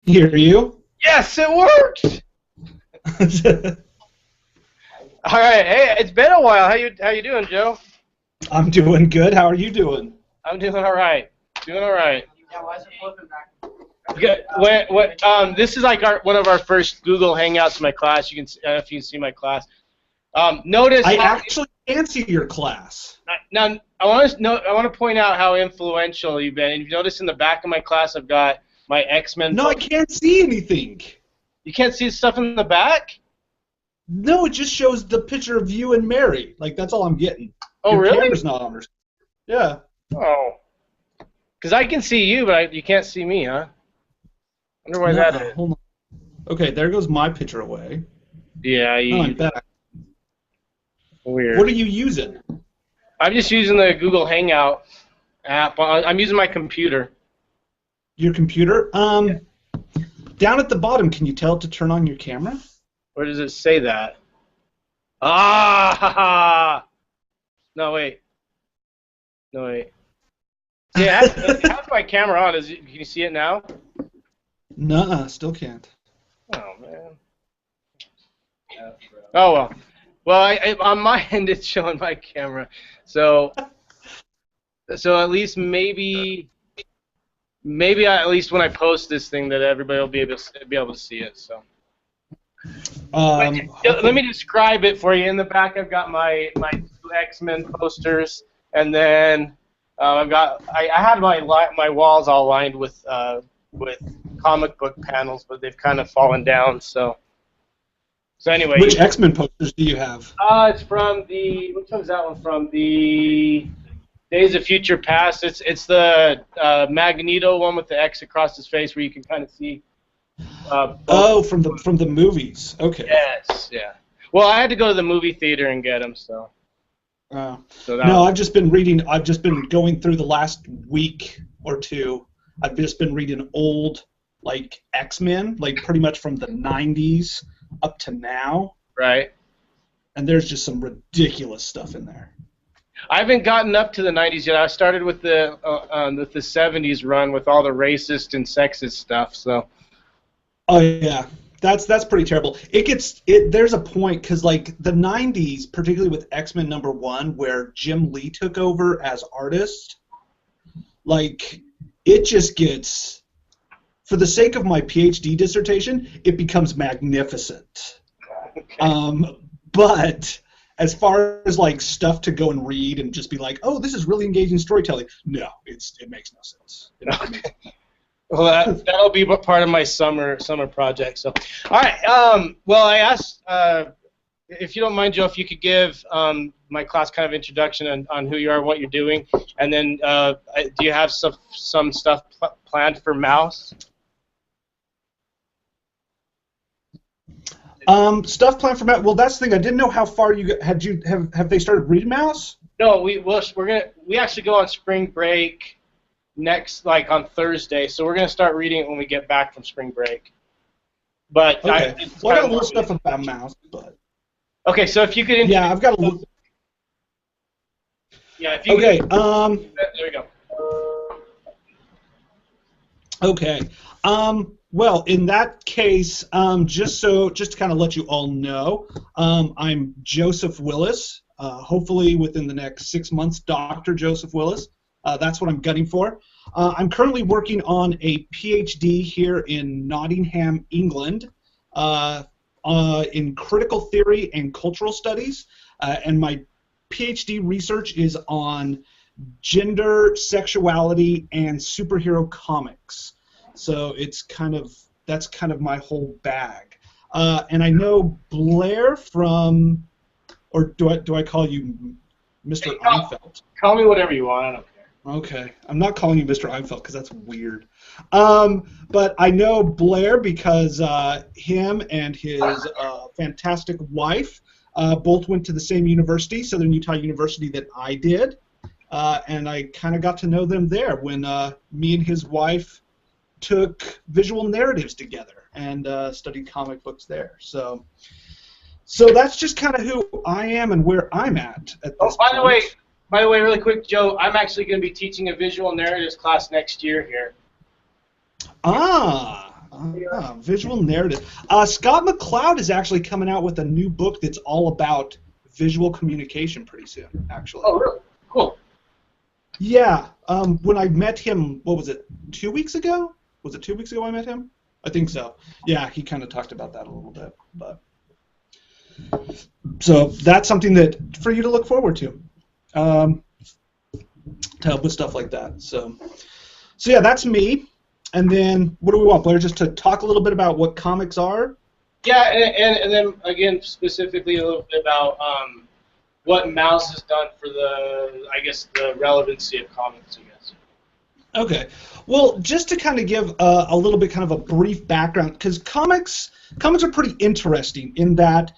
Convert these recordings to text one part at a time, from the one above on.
Hear you? Yes, it worked. All right. Hey, it's been a while. How you doing, Joe? I'm doing good. How are you doing? I'm doing all right. Doing all right. Yeah, why is it flipping back? Good. This is like one of our first Google Hangouts in my class. You can I don't know if you can see my class. Notice I actually can see your class. now I want to point out how influential you've been. And you notice in the back of my class I've got my X-Men. No, I can't see anything. You can't see stuff in the back? No, it just shows the picture of you and Mary. Like, that's all I'm getting. Oh, your really? Camera's not on her. Yeah. Oh. Because I can see you, but you can't see me, huh? I wonder why that is. Hold on. Okay, there goes my picture away. Yeah, Oh, I'm back. Weird. What are you using? I'm just using the Google Hangout app. I'm using my computer. Your computer? Down at the bottom, can you tell it to turn on your camera? Where does it say that? Ah! Ha, ha. No, wait. No, wait. Yeah, it has my camera on. Can you see it now? Nuh-uh, still can't. Oh, man. Oh, well. Well, on my end, it's showing my camera. So at least maybe at least when I post this thing that everybody will be able to see it. So. Let me describe it for you. In the back, I've got my two X-Men posters, and then I had my walls all lined with comic book panels, but they've kind of fallen down. So anyway. Which X-Men posters do you have? It's from which one's that one from? The Days of Future Past. It's the Magneto one with the X across his face, where you can kind of see. From the movies. Okay. Yes, yeah. Well, I had to go to the movie theater and get them, so. No, I've just been reading. I've just been going through the last week or two. I've just been reading old, like X-Men, like pretty much from the '90s up to now. Right. And there's just some ridiculous stuff in there. I haven't gotten up to the '90s yet. I started with the '70s run with all the racist and sexist stuff. So. Oh yeah, that's pretty terrible. There's a point because like the '90s, particularly with X-Men #1, where Jim Lee took over as artist, like it just gets, for the sake of my PhD dissertation, it becomes magnificent. Okay. But as far as like stuff to go and read and just be like, oh, this is really engaging storytelling, no, it makes no sense. Okay. Well, that'll be part of my summer project. So, all right. Well, I asked if you don't mind, Joe, if you could give my class kind of introduction on who you are, what you're doing, and then do you have some stuff planned for Mouse? Stuff planned for Mouse. Well, that's the thing. I didn't know how far have they started reading Mouse? No, we actually go on spring break. Next, like on Thursday, so we're gonna start reading it when we get back from spring break. But okay. I got a little stuff about Mouse, but okay. So if you could, I've got a little. Yeah. If you okay. There we go. Okay. Well, in that case, just to kind of let you all know, I'm Joseph Willis. Hopefully, within the next 6 months, Dr. Joseph Willis. That's what I'm gunning for. I'm currently working on a PhD here in Nottingham, England, in critical theory and cultural studies, and my PhD research is on gender, sexuality, and superhero comics. So that's kind of my whole bag. And I know Blair from, or do I call you Mr. Einfeld? Call me whatever you want. I don't care. Okay, I'm not calling you Mr. Einfeld because that's weird. But I know Blair because him and his fantastic wife both went to the same university, Southern Utah University, that I did. And I kind of got to know them there when me and his wife took visual narratives together and studied comic books there. So that's just kind of who I am and where I'm at this point. By the way, really quick, Joe, I'm actually going to be teaching a visual narratives class next year here. Visual narrative. Scott McCloud is actually coming out with a new book that's all about visual communication pretty soon, actually. Oh, really? Cool. Yeah. When I met him, what was it, 2 weeks ago? Was it 2 weeks ago I met him? I think so. Yeah, he kind of talked about that a little bit. So that's something that for you to look forward to help with stuff like that. So yeah, that's me. And then what do we want, Blair? Just to talk a little bit about what comics are? Yeah, and then again specifically a little bit about what Mouse has done for the relevancy of comics, I guess. Okay. Well, just to kind of give a little bit kind of a brief background, because comics are pretty interesting in that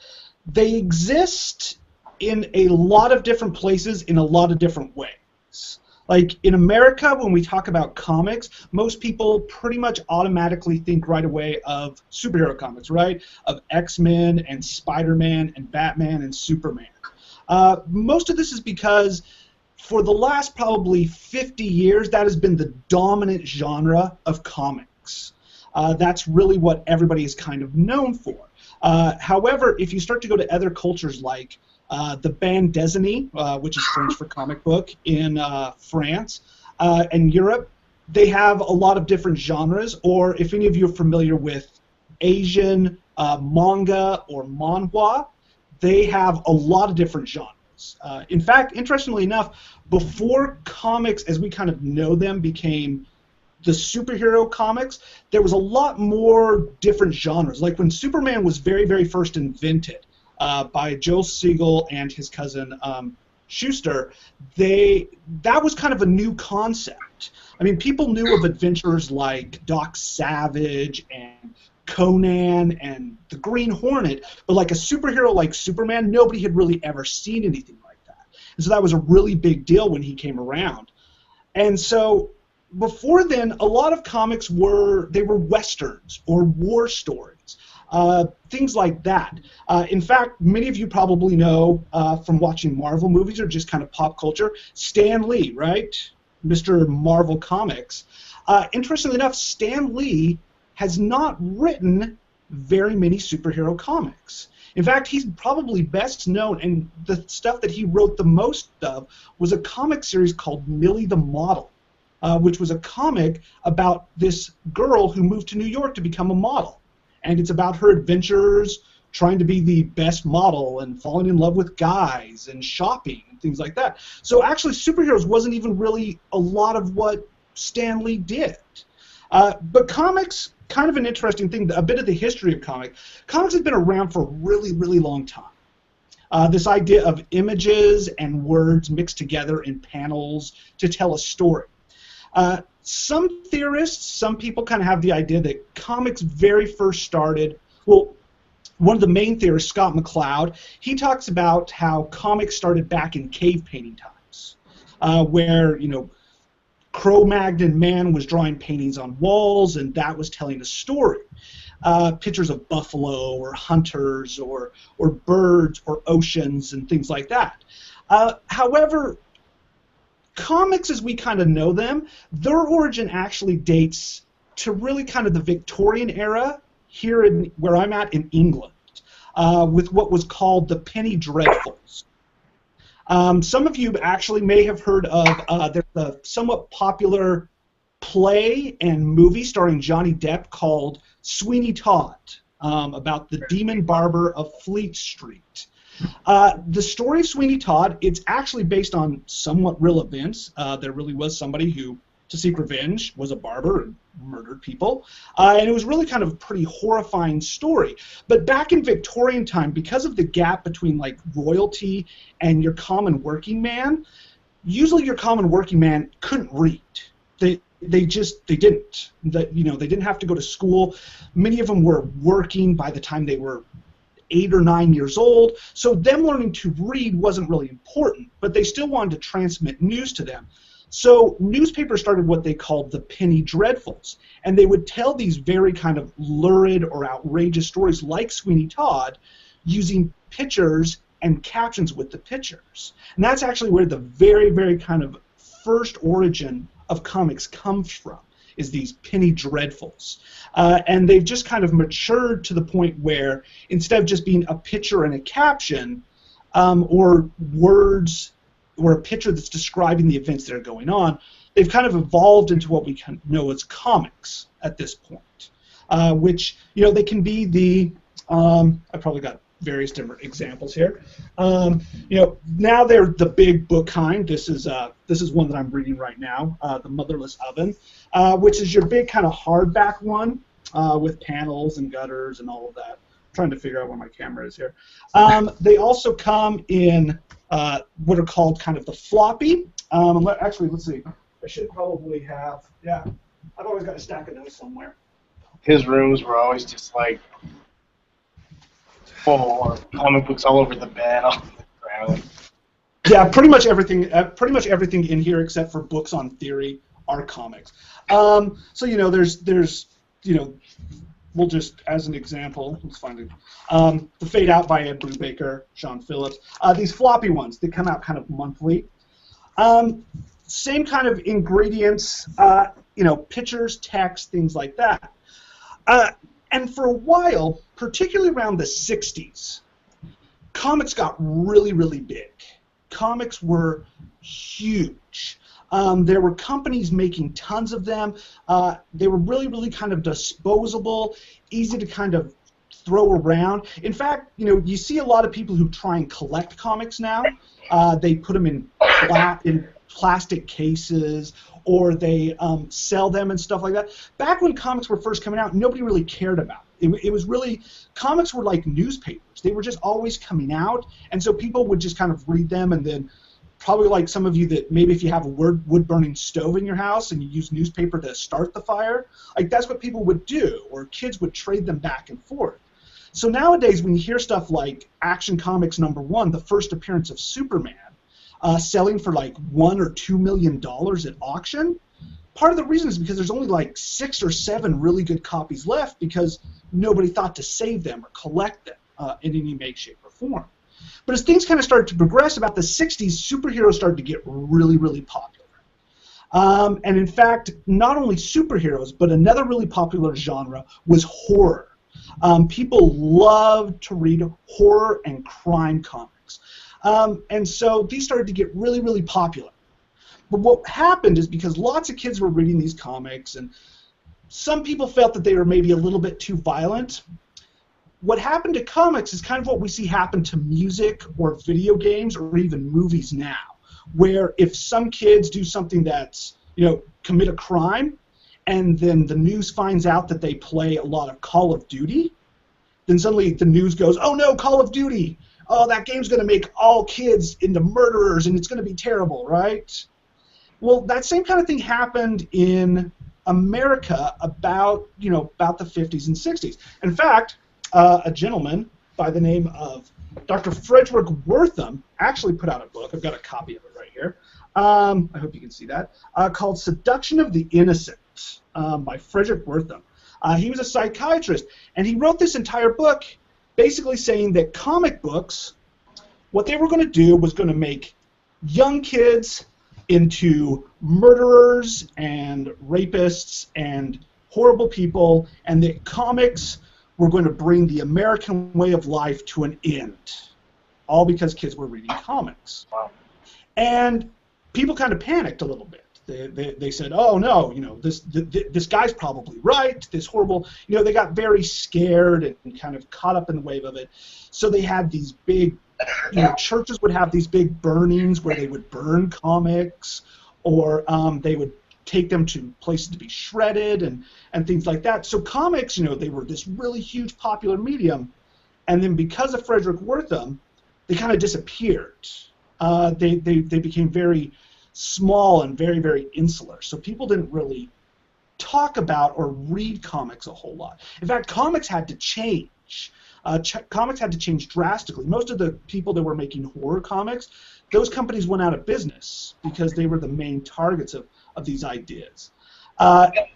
they exist in a lot of different places in a lot of different ways. Like in America, when we talk about comics, most people pretty much automatically think right away of superhero comics, right? Of X-Men and Spider-Man and Batman and Superman. Most of this is because for the last probably 50 years, that has been the dominant genre of comics. That's really what everybody is kind of known for. However, if you start to go to other cultures like the bande dessinée, which is French for comic book, in France and Europe, they have a lot of different genres. Or if any of you are familiar with Asian manga or manhwa, they have a lot of different genres. In fact, interestingly enough, before comics as we kind of know them became the superhero comics, there was a lot more different genres. Like when Superman was very, very first invented, by Joe Siegel and his cousin Schuster, that was kind of a new concept. I mean, people knew of adventurers like Doc Savage and Conan and the Green Hornet, but like a superhero like Superman, nobody had really ever seen anything like that. And so that was a really big deal when he came around. And so before then, a lot of comics were westerns or war stories. Things like that. In fact, many of you probably know from watching Marvel movies or just kind of pop culture, Stan Lee, right? Mr. Marvel Comics. Interestingly enough, Stan Lee has not written very many superhero comics. In fact, he's probably best known, and the stuff that he wrote the most of was a comic series called Millie the Model, which was a comic about this girl who moved to New York to become a model. And it's about her adventures trying to be the best model and falling in love with guys and shopping and things like that. So actually superheroes wasn't even really a lot of what Stan Lee did. But comics, kind of an interesting thing, a bit of the history of comics. Comics have been around for a really, really long time. This idea of images and words mixed together in panels to tell a story. Some theorists, some people kind of have the idea that comics very first started, well, one of the main theorists, Scott McCloud, he talks about how comics started back in cave painting times, where, Cro-Magnon man was drawing paintings on walls, and that was telling a story. Pictures of buffalo or hunters or birds or oceans and things like that. However, comics as we kind of know them, their origin actually dates to really kind of the Victorian era here in where I'm at in England, with what was called the Penny Dreadfuls. Some of you actually may have heard of there's a somewhat popular play and movie starring Johnny Depp called Sweeney Todd, about the demon barber of Fleet Street. The story of Sweeney Todd, it's actually based on somewhat real events. There really was somebody who, to seek revenge, was a barber and murdered people. And it was really kind of a pretty horrifying story. But back in Victorian time, because of the gap between like royalty and your common working man, usually your common working man couldn't read. They didn't. They didn't have to go to school. Many of them were working by the time they were 8 or 9 years old, so them learning to read wasn't really important, but they still wanted to transmit news to them. So newspapers started what they called the Penny Dreadfuls, and they would tell these very kind of lurid or outrageous stories like Sweeney Todd using pictures and captions with the pictures. And that's actually where the very, very kind of first origin of comics comes from, is these penny dreadfuls. And they've just kind of matured to the point where instead of just being a picture and a caption, or words, or a picture that's describing the events that are going on, they've kind of evolved into what we know as comics at this point, which, you know, they can be the, I probably got various different examples here. You know, now they're the big book kind. This is one that I'm reading right now, The Motherless Oven, which is your big kind of hardback one with panels and gutters and all of that. I'm trying to figure out where my camera is here. They also come in what are called kind of the floppy. Actually, let's see. I should probably have, yeah, I've always got a stack of those somewhere. His rooms were always just like full of comic books all over the bed, on the ground. Yeah, pretty much everything in here except for books on theory are comics. So, you know, there's you know, we'll just, as an example, let's find it. The Fade Out by Ed Brubaker, Sean Phillips. These floppy ones, they come out kind of monthly. Same kind of ingredients, you know, pictures, text, things like that. And for a while, particularly around the 60s, comics got really, really big. Comics were huge. There were companies making tons of them. They were really, really kind of disposable, easy to kind of throw around. In fact, you know, you see a lot of people who try and collect comics now. They put them in plastic cases, or they sell them and stuff like that. Back when comics were first coming out, nobody really cared about it. It was really, comics were like newspapers. They were just always coming out, and so people would just kind of read them, and then probably like some of you that maybe if you have a wood-burning stove in your house and you use newspaper to start the fire, like that's what people would do, or kids would trade them back and forth. So nowadays when you hear stuff like Action Comics #1, the first appearance of Superman, selling for like $1 or $2 million at auction, part of the reason is because there's only like 6 or 7 really good copies left because nobody thought to save them or collect them in any make, shape, or form. But as things kind of started to progress, about the 60s, superheroes started to get really, really popular. And in fact, not only superheroes, but another really popular genre was horror. People loved to read horror and crime comics. And so these started to get really, really popular. But what happened is because lots of kids were reading these comics, and some people felt that they were maybe a little bit too violent, what happened to comics is kind of what we see happen to music or video games or even movies now, where if some kids do something that's, you know, commit a crime, and then the news finds out that they play a lot of Call of Duty, then suddenly the news goes, oh no, Call of Duty! Oh, that game's going to make all kids into murderers, and it's going to be terrible, right? Well, that same kind of thing happened in America about the 50s and 60s. In fact, a gentleman by the name of Dr. Frederick Wortham actually put out a book. I've got a copy of it right here. I hope you can see that, called Seduction of the Innocent by Frederick Wortham. He was a psychiatrist, and he wrote this entire book basically saying that comic books, what they were going to do was going to make young kids into murderers and rapists and horrible people, and that comics were going to bring the American way of life to an end, all because kids were reading comics. Wow. And people kind of panicked a little bit. They said, oh no, you know, this guy's probably right, this horrible, you know, they got very scared and kind of caught up in the wave of it. So they had these big, you know, churches would have these big burnings where they would burn comics, or they would take them to places to be shredded and things like that. So comics, you know, they were this really huge popular medium, and then because of Frederick Wortham, they kind of disappeared. They became very small and very, very insular. So people didn't really talk about or read comics a whole lot. In fact, comics had to change. Comics had to change drastically. Most of the people that were making horror comics, those companies went out of business because they were the main targets of these ideas. How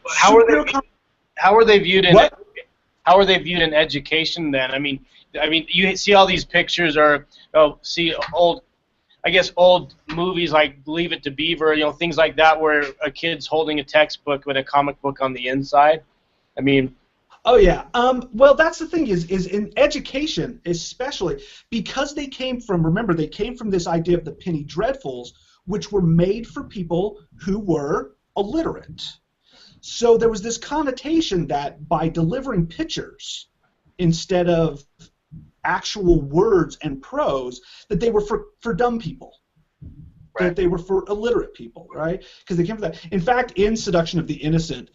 are they viewed in education then? I mean, you see all these pictures, or see I guess, old movies like Leave It to Beaver, things like that, where a kid's holding a textbook with a comic book on the inside. I mean. Oh yeah. Well, that's the thing is in education, especially because they came from. Remember, they came from this idea of the penny dreadfuls, which were made for people who were illiterate. So there was this connotation that by delivering pictures instead of actual words and prose, that they were for dumb people. Right. That they were for illiterate people, right? Because they came from that. In fact, in Seduction of the Innocent,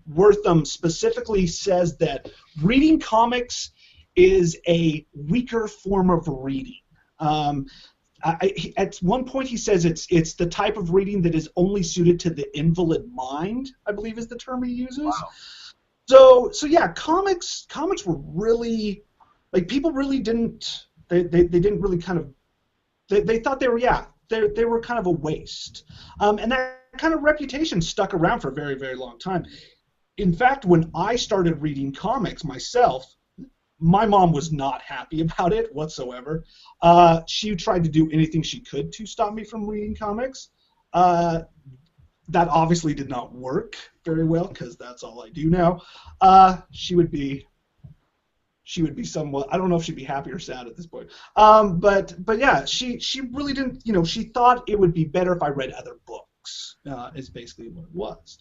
Wortham specifically says that reading comics is a weaker form of reading. At one point he says it's the type of reading that is only suited to the invalid mind, I believe is the term he uses. Wow. So yeah, comics were really, like, people really didn't, they didn't really kind of, they thought they were kind of a waste. And that kind of reputation stuck around for a very, very long time. In fact, when I started reading comics myself, my mom was not happy about it whatsoever. She tried to do anything she could to stop me from reading comics. That obviously did not work very well because that's all I do now. She would be somewhat, I don't know if she'd be happy or sad at this point. But yeah, she really didn't, she thought it would be better if I read other books, is basically what it was.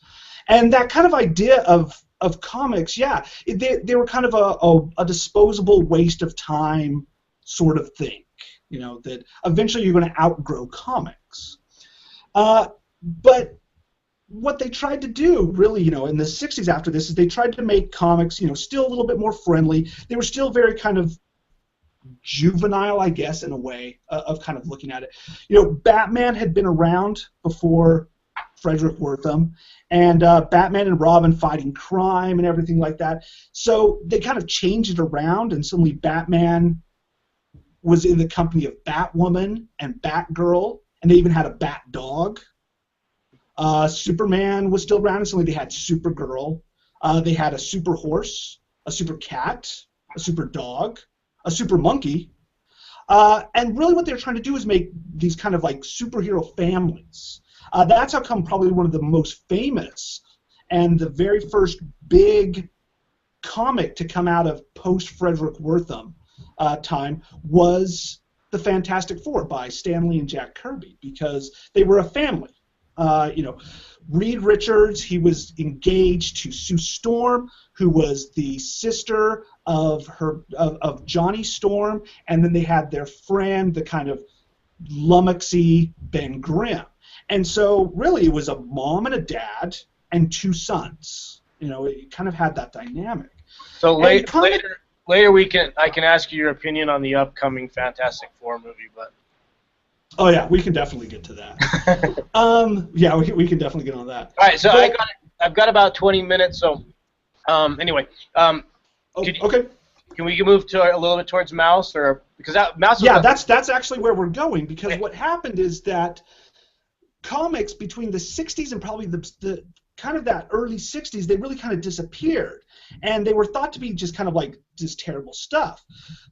And that kind of idea of comics, yeah, they were kind of a disposable waste of time sort of thing, that eventually you're going to outgrow comics. But what they tried to do, really, in the 60s after this, is they tried to make comics, still a little bit more friendly. They were still very kind of juvenile, I guess, in a way, of kind of looking at it. Batman had been around before Frederick Wortham, and Batman and Robin fighting crime and everything like that. So they kind of changed it around, and suddenly Batman was in the company of Batwoman and Batgirl, and they even had a Bat dog. Superman was still around, and suddenly they had Supergirl. They had a super horse, a super cat, a super dog, a super monkey. And really what they're trying to do is make these kind of like superhero families. That's how come probably one of the most famous and the very first big comic to come out of post-Frederick Wortham time was the Fantastic Four by Stan Lee and Jack Kirby, because they were a family. Reed Richards, he was engaged to Sue Storm, who was the sister of Johnny Storm, and then they had their friend, the kind of lummoxy Ben Grimm. And so really it was a mom and a dad and two sons. It kind of had that dynamic. So later I can ask you your opinion on the upcoming Fantastic Four movie, but. Oh yeah, we can definitely get to that. Yeah, we can definitely get on that. All right, so I've got about 20 minutes. So anyway, okay. Can we move to a little bit towards Mouse, or because Mouse? Yeah, that's actually where we're going, because what happened is that comics between the 60s and probably the kind of that early 60s, they really kind of disappeared, and they were thought to be just kind of like just terrible stuff.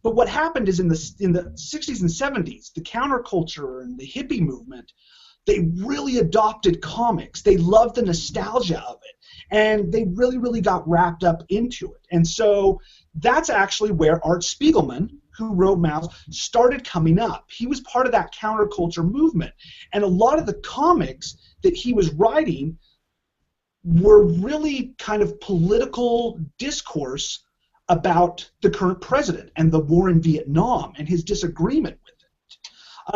But what happened is in the 60s and 70s, the counterculture and the hippie movement, they really adopted comics. They loved the nostalgia of it, and they really, really got wrapped up into it. And so that's actually where Art Spiegelman, who wrote Mouse, started coming up. He was part of that counterculture movement, and a lot of the comics that he was writing were really kind of political discourse about the current president and the war in Vietnam and his disagreement with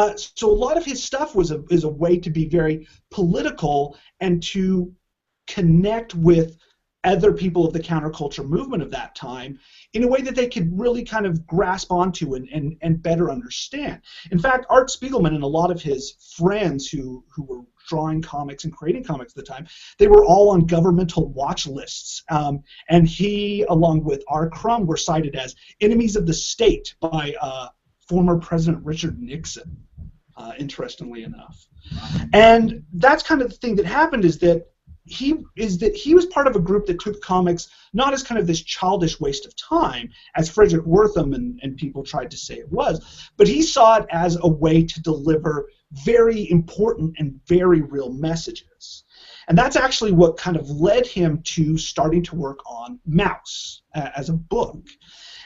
it. So a lot of his stuff is a way to be very political and to connect with other people of the counterculture movement of that time in a way that they could really kind of grasp onto and better understand. In fact, Art Spiegelman and a lot of his friends who were drawing comics and creating comics at the time, they were all on governmental watch lists. And he, along with R. Crumb, were cited as enemies of the state by former President Richard Nixon, interestingly enough. And that's kind of the thing that happened, is that he was part of a group that took comics not as kind of this childish waste of time, as Frederick Wortham and people tried to say it was, but he saw it as a way to deliver very important and very real messages. And that's actually what kind of led him to starting to work on Mouse as a book.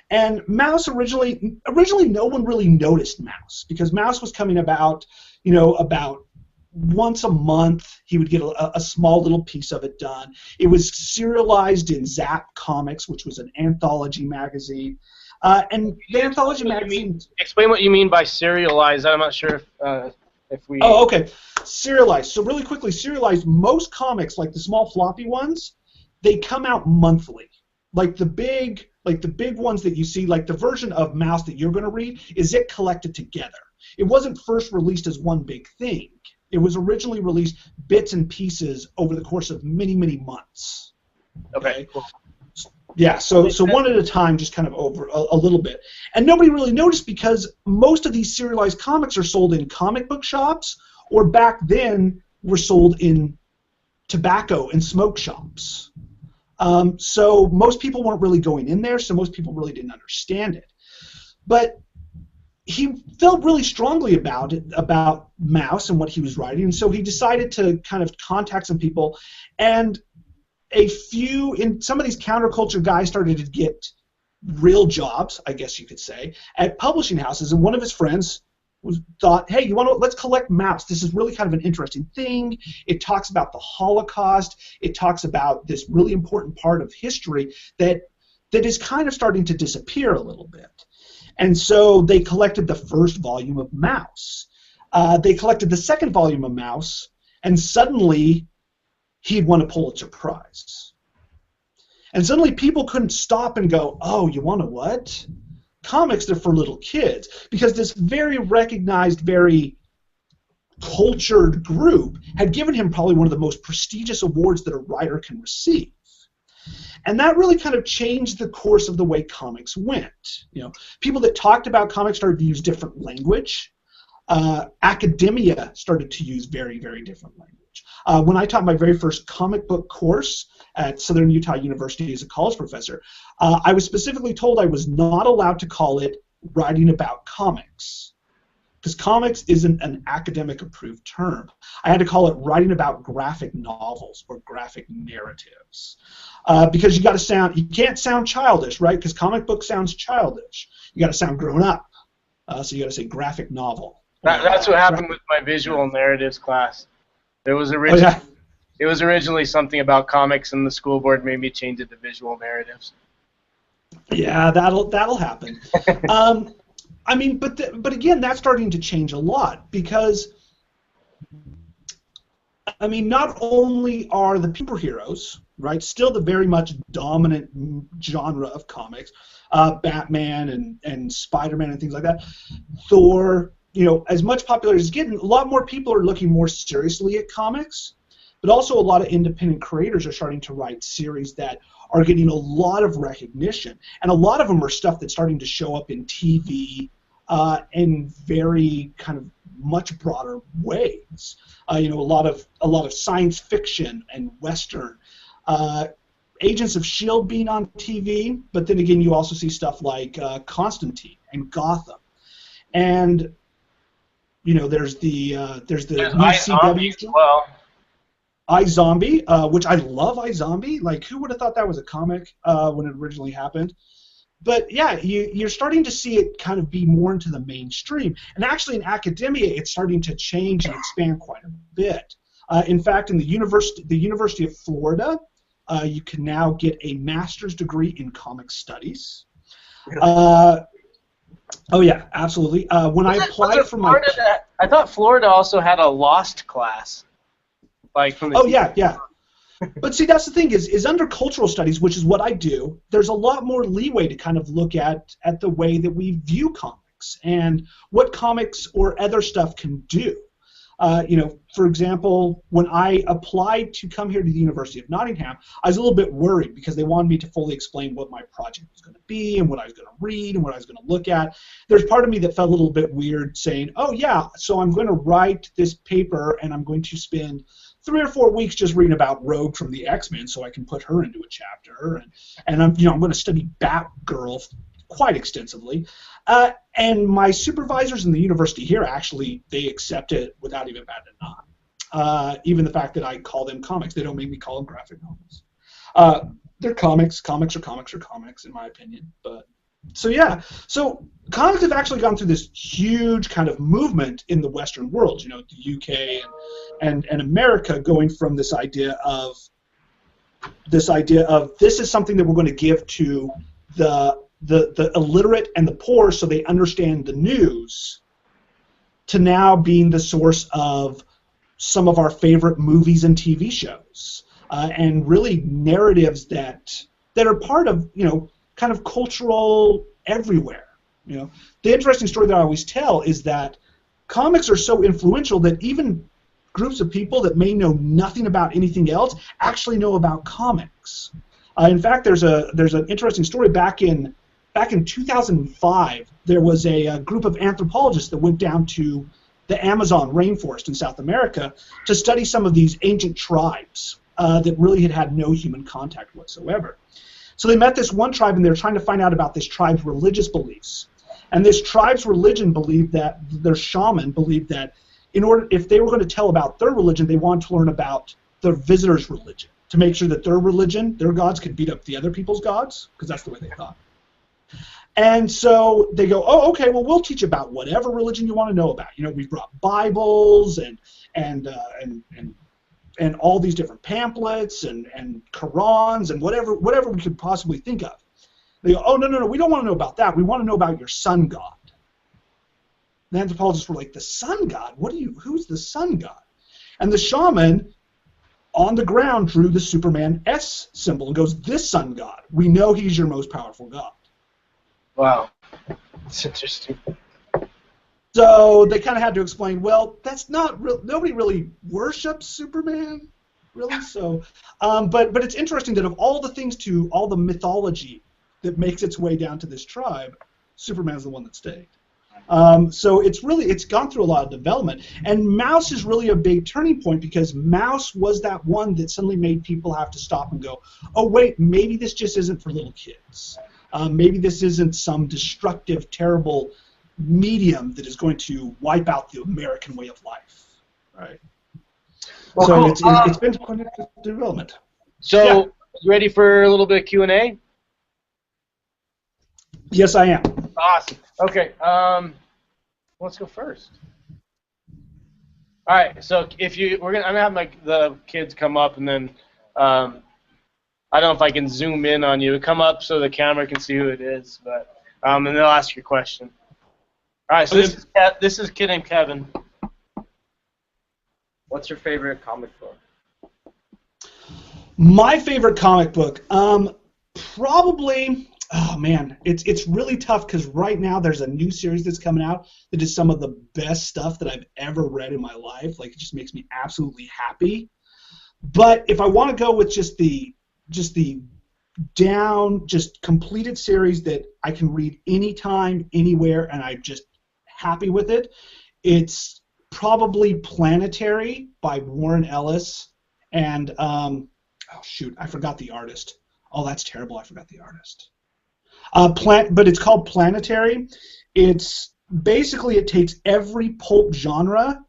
And Mouse originally no one really noticed Mouse, because Mouse was coming about, about once a month. He would get a small little piece of it done. It was serialized in Zap Comics, which was an anthology magazine. And the anthology magazine... Explain what you mean by serialized. I'm not sure if we... Oh, okay. Serialized. So really quickly, serialized, most comics, like the small floppy ones, they come out monthly. Like the big ones that you see, like the version of Mouse that you're going to read, is it collected together. It wasn't first released as one big thing. It was originally released bits and pieces over the course of many, many months. Okay, cool. Yeah, so one at a time, just kind of over a little bit. And nobody really noticed, because most of these serialized comics are sold in comic book shops, or back then were sold in tobacco and smoke shops. So most people weren't really going in there, so most people really didn't understand it. But he felt really strongly about Mouse and what he was writing, and so he decided to kind of contact some people, and some of these counterculture guys started to get real jobs, I guess you could say, at publishing houses, and one of his friends thought, hey, let's collect Mouse. This is really kind of an interesting thing. It talks about the Holocaust. It talks about this really important part of history that is kind of starting to disappear a little bit. And so they collected the first volume of Mouse. They collected the second volume of Mouse, and suddenly he'd won a Pulitzer Prize. And suddenly people couldn't stop and go, oh, you want to what? Comics, they're for little kids. Because this very recognized, very cultured group had given him probably one of the most prestigious awards that a writer can receive. And that really kind of changed the course of the way comics went. People that talked about comics started to use different language. Academia started to use very, very different language. When I taught my very first comic book course at Southern Utah University as a college professor, I was specifically told I was not allowed to call it writing about comics, because comics isn't an academic approved term. I had to call it writing about graphic novels or graphic narratives, because you can't sound childish, right? Because comic book sounds childish. You got to sound grown up, so you got to say graphic novel. That's what happened with my visual narratives class. It was originally something about comics, and the school board made me change it to visual narratives. Yeah, that'll happen. I mean, but again, that's starting to change a lot, because, I mean, not only are the superheroes, right, still the very much dominant genre of comics, Batman and Spider-Man and things like that, Thor, as much popularity as it's getting, a lot more people are looking more seriously at comics, but also a lot of independent creators are starting to write series that are getting a lot of recognition, and a lot of them are stuff that's starting to show up in TV in very kind of much broader ways. A lot of science fiction and Western. Agents of S.H.I.E.L.D. being on TV, but then again, you also see stuff like Constantine and Gotham, and there's the new CW as well. iZombie, which I love iZombie. Like, who would have thought that was a comic when it originally happened? But yeah, you're starting to see it kind of be more into the mainstream. And actually in academia, it's starting to change and expand quite a bit. In fact, in the University of Florida, you can now get a master's degree in comic studies. Oh yeah, absolutely. When I applied for my... I thought Florida also had a Lost class. Yeah. But see, that's the thing, is under cultural studies, which is what I do, there's a lot more leeway to kind of look at the way that we view comics and what comics or other stuff can do. For example, when I applied to come here to the University of Nottingham, I was a little bit worried because they wanted me to fully explain what my project was going to be and what I was going to read and what I was going to look at. There's part of me that felt a little bit weird saying, oh yeah, so I'm going to write this paper and I'm going to spend 3 or 4 weeks just reading about Rogue from the X-Men, so I can put her into a chapter, and I'm going to study Batgirl quite extensively. And my supervisors in the university here actually they accept it without even batting an eye. Even the fact that I call them comics, they don't make me call them graphic novels. They're comics. Comics are comics are comics, in my opinion. But so yeah, so comics have actually gone through this huge kind of movement in the Western world. You know, the UK and America going from this idea of this is something that we're going to give to the illiterate and the poor so they understand the news, to now being the source of some of our favorite movies and TV shows, and really narratives that are part of, you know, kind of cultural everywhere. You know, the interesting story that I always tell is that comics are so influential that even groups of people that may know nothing about anything else actually know about comics. In fact, there's an interesting story back in 2005. There was a group of anthropologists that went down to the Amazon rainforest in South America to study some of these ancient tribes that really had no human contact whatsoever. So they met this one tribe, and they were trying to find out about this tribe's religious beliefs. And this tribe's religion believed that their shaman believed that if they were going to tell about their religion, they wanted to learn about their visitor's religion to make sure that their religion, their gods, could beat up the other people's gods, because that's the way they thought. And so they go, oh, okay, well, we'll teach about whatever religion you want to know about. You know, we've brought Bibles and all these different pamphlets and Qurans and whatever we could possibly think of. They go, oh, no, we don't want to know about that. We want to know about your sun god. The anthropologists were like, the sun god? Who's the sun god? And the shaman on the ground drew the Superman S symbol and goes, this sun god. We know he's your most powerful god. Wow. That's interesting. So they kind of had to explain, well, that's not real. Nobody really worships Superman, really. So, but it's interesting that of all the things all the mythology that makes its way down to this tribe, Superman's the one that stayed. So it's gone through a lot of development, and Mouse is really a big turning point, because Mouse was that one that suddenly made people have to stop and go, oh wait, maybe this just isn't for little kids. Maybe this isn't some destructive, terrible medium that is going to wipe out the American way of life, right? Well, so cool. It's been quite a development. So, yeah. You ready for a little bit of Q&A? Yes, I am. Awesome. Okay. Let's go first. All right. So I'm gonna have the kids come up, and then I don't know if I can zoom in on you. Come up so the camera can see who it is, but and they'll ask your question. All right. So this is a kid named Kevin. What's your favorite comic book? My favorite comic book, probably. Oh man, it's really tough, because right now there's a new series that's coming out that is some of the best stuff that I've ever read in my life. Like, it just makes me absolutely happy. But if I want to go with just the completed series that I can read anytime, anywhere, and I'm just happy with it, it's probably Planetary by Warren Ellis, and oh shoot, I forgot the artist. Oh, that's terrible. I forgot the artist. But it's called Planetary. It's basically, it takes every pulp genre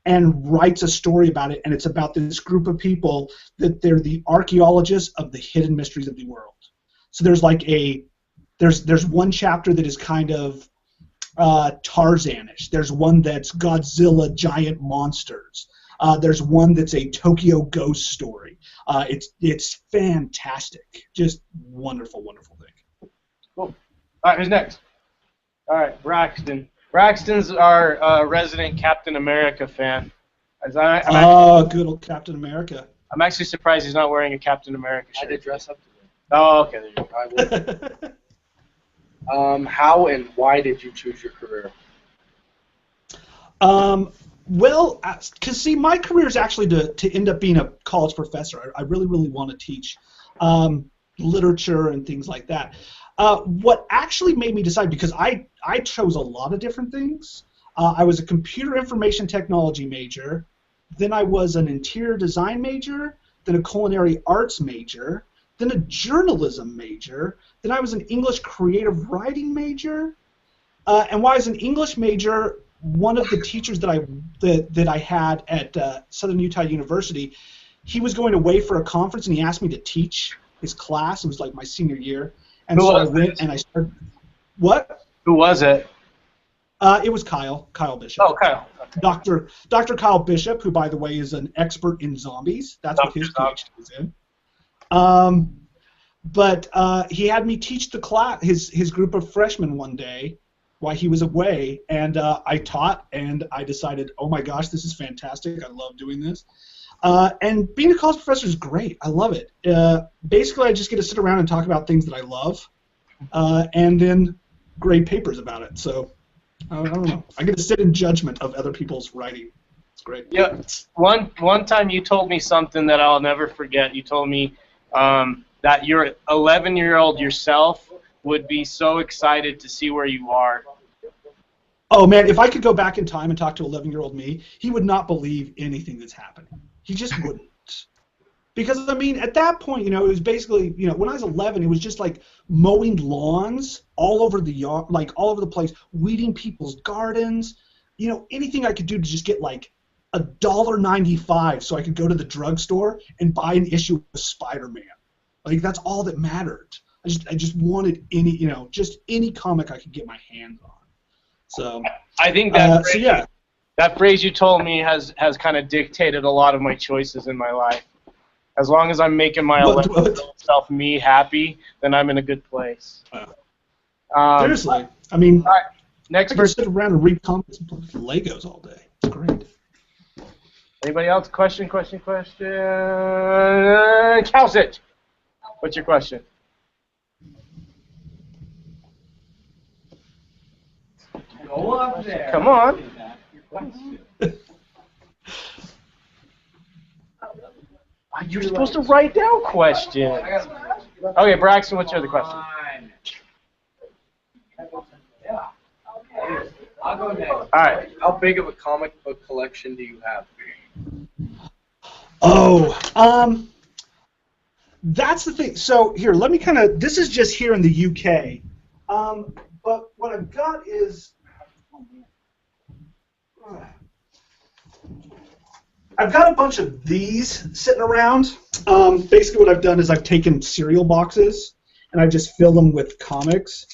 and writes a story about it, and it's about this group of people that they're the archaeologists of the hidden mysteries of the world. So there's like there's one chapter that is kind of Tarzanish. There's one that's Godzilla giant monsters. There's one that's a Tokyo ghost story. It's fantastic. Just wonderful, wonderful thing. Cool. All right, who's next? All right, Braxton. Braxton's our resident Captain America fan. Good old Captain America. I'm actually surprised he's not wearing a Captain America shirt. I did dress up today. Oh, okay, there you go. How and why did you choose your career? Well, because see, my career is actually to end up being a college professor. I really, really want to teach literature and things like that. What actually made me decide, because I chose a lot of different things. I was a computer information technology major, then I was an interior design major, then a culinary arts major, then a journalism major, then I was an English creative writing major, and while I was an English major, one of the teachers that I had at Southern Utah University, he was going away for a conference, and he asked me to teach his class. It was like my senior year, and so I went and I started. What? Who was it? It was Kyle Bishop. Oh, Kyle. Okay. Dr. Kyle Bishop, who, by the way, is an expert in zombies. That's what his PhD is in. But he had me teach the class, his group of freshmen one day while he was away, and I taught, and I decided, oh my gosh, this is fantastic. I love doing this. And being a college professor is great. I love it. Basically, I just get to sit around and talk about things that I love, and then grade papers about it. So I don't know. I get to sit in judgment of other people's writing. It's great. Yeah. One time you told me something that I'll never forget. You told me that your 11-year-old yourself would be so excited to see where you are. Oh, man, if I could go back in time and talk to 11-year-old me, he would not believe anything that's happening. He just wouldn't. Because, I mean, at that point, it was basically, when I was 11, it was just like mowing lawns all over the yard, like all over the place, weeding people's gardens, anything I could do to just get like $1.95 so I could go to the drugstore and buy an issue of Spider-Man. Like, that's all that mattered. I just wanted just any comic I could get my hands on. So I think that phrase you told me has kind of dictated a lot of my choices in my life. As long as I'm making my 11-year-old self me happy, then I'm in a good place. Seriously, I mean, all right, next I can sit around and read comics and play with Legos all day. It's great. Anybody else? Question. Cowsitch, what's your question? Go up there. Come on. You're supposed to write down questions. Okay, Braxton, what's your other question? I'll go next. All right. How big of a comic book collection do you have? Oh, that's the thing. So here, let me this is just here in the UK. But what I've got is, I've got a bunch of these sitting around. Basically what I've done is I've taken cereal boxes and I've just filled them with comics.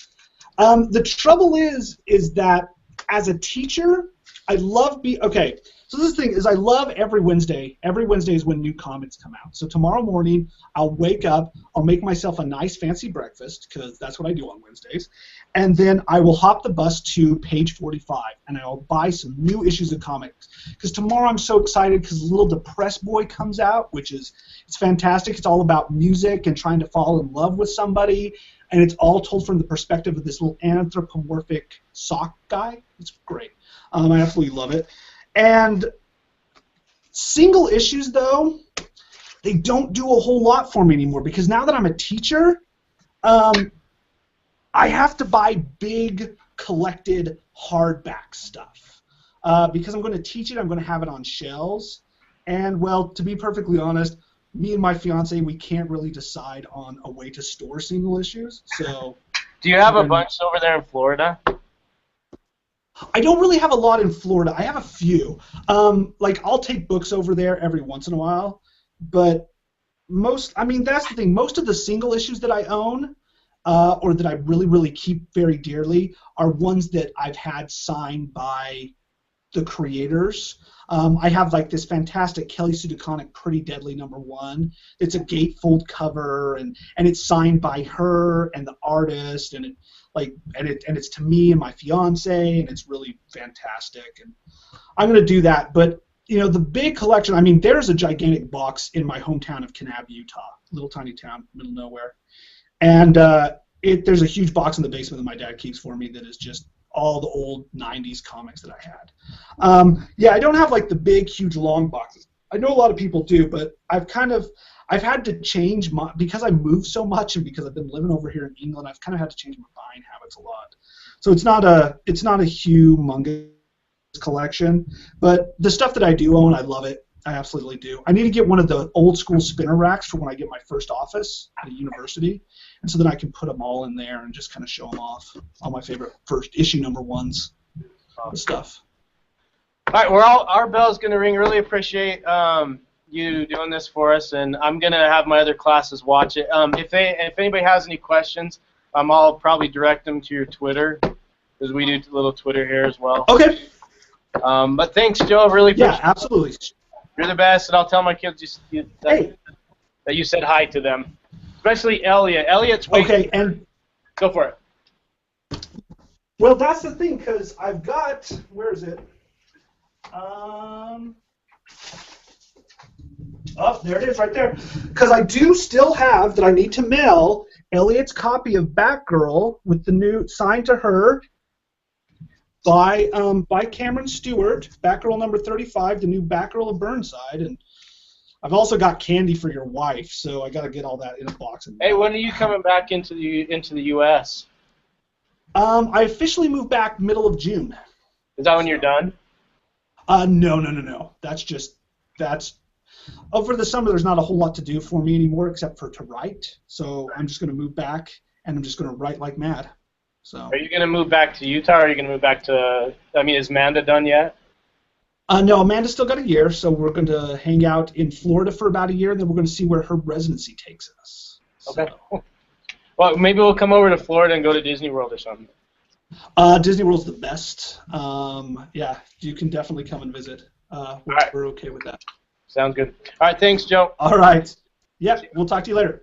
The trouble is that as a teacher, I love okay, so this thing is I love every Wednesday. Every Wednesday is when new comics come out. So tomorrow morning, I'll wake up, I'll make myself a nice fancy breakfast, because that's what I do on Wednesdays, and then I will hop the bus to page 45, and I'll buy some new issues of comics. Because tomorrow I'm so excited because Little Depressed Boy comes out, it's fantastic. It's all about music and trying to fall in love with somebody, and it's all told from the perspective of this little anthropomorphic sock guy. It's great. I absolutely love it. And single issues, though, they don't do a whole lot for me anymore, because now that I'm a teacher, I have to buy big collected hardback stuff. Because I'm going to teach it, I'm going to have it on shelves. And, well, to be perfectly honest, me and my fiance, we can't really decide on a way to store single issues. So, do you have a bunch over there in Florida? I don't really have a lot in Florida. I have a few. I'll take books over there every once in a while, but that's the thing. Most of the single issues that I own, or that I really, really keep very dearly, are ones that I've had signed by the creators. I have this fantastic Kelly Sue DeConnick Pretty Deadly #1. It's a gatefold cover, and it's signed by her and the artist, and it's to me and my fiance, and it's really fantastic. And I'm going to do that. But the big collection. There's a gigantic box in my hometown of Kanab, Utah, little tiny town, middle of nowhere, and there's a huge box in the basement that my dad keeps for me that is just all the old 90s comics that I had. I don't have the big, huge, long boxes. I know a lot of people do, but I've had to change because I moved so much, and because I've been living over here in England, I've kind of had to change my buying habits a lot. So it's not a humongous collection, but the stuff that I do own, I love it. I absolutely do. I need to get one of the old school spinner racks for when I get my first office at a university, and so then I can put them all in there and just kind of show them off. All my favorite first issue number ones stuff. All right, well, our bell's going to ring. Really appreciate you doing this for us, and I'm going to have my other classes watch it. If anybody has any questions, I'll probably direct them to your Twitter, because we do a little Twitter here as well. Okay. But thanks, Joe. Really appreciate it. Yeah, absolutely. You're the best, and I'll tell my kids that you said hi to them, especially Elliot. Elliot's waiting. Okay, and Go for it. well, that's the thing, because I've got, where is it? Oh, there it is, right there. Because I do still have that I need to mail Elliot's copy of Batgirl with the new signed to her by Cameron Stewart, Batgirl number 35, the new Batgirl of Burnside, and I've also got candy for your wife, so I got to get all that in a box. Hey, when are you coming back into the U.S.? I officially moved back middle of June. Is that when you're done? No. That's over the summer. There's not a whole lot to do for me anymore except for to write. So I'm just going to move back, and I'm just going to write like mad. So. Are you going to move back to Utah, or are you going to move back to? I mean, is Amanda done yet? No, Amanda's still got a year, so we're going to hang out in Florida for about a year, and then we're going to see where her residency takes us. Okay. So. Well, maybe we'll come over to Florida and go to Disney World or something. Disney World's the best. Yeah, you can definitely come and visit. We're okay with that. Sounds good. All right, thanks, Joe. All right. Yep, we'll talk to you later.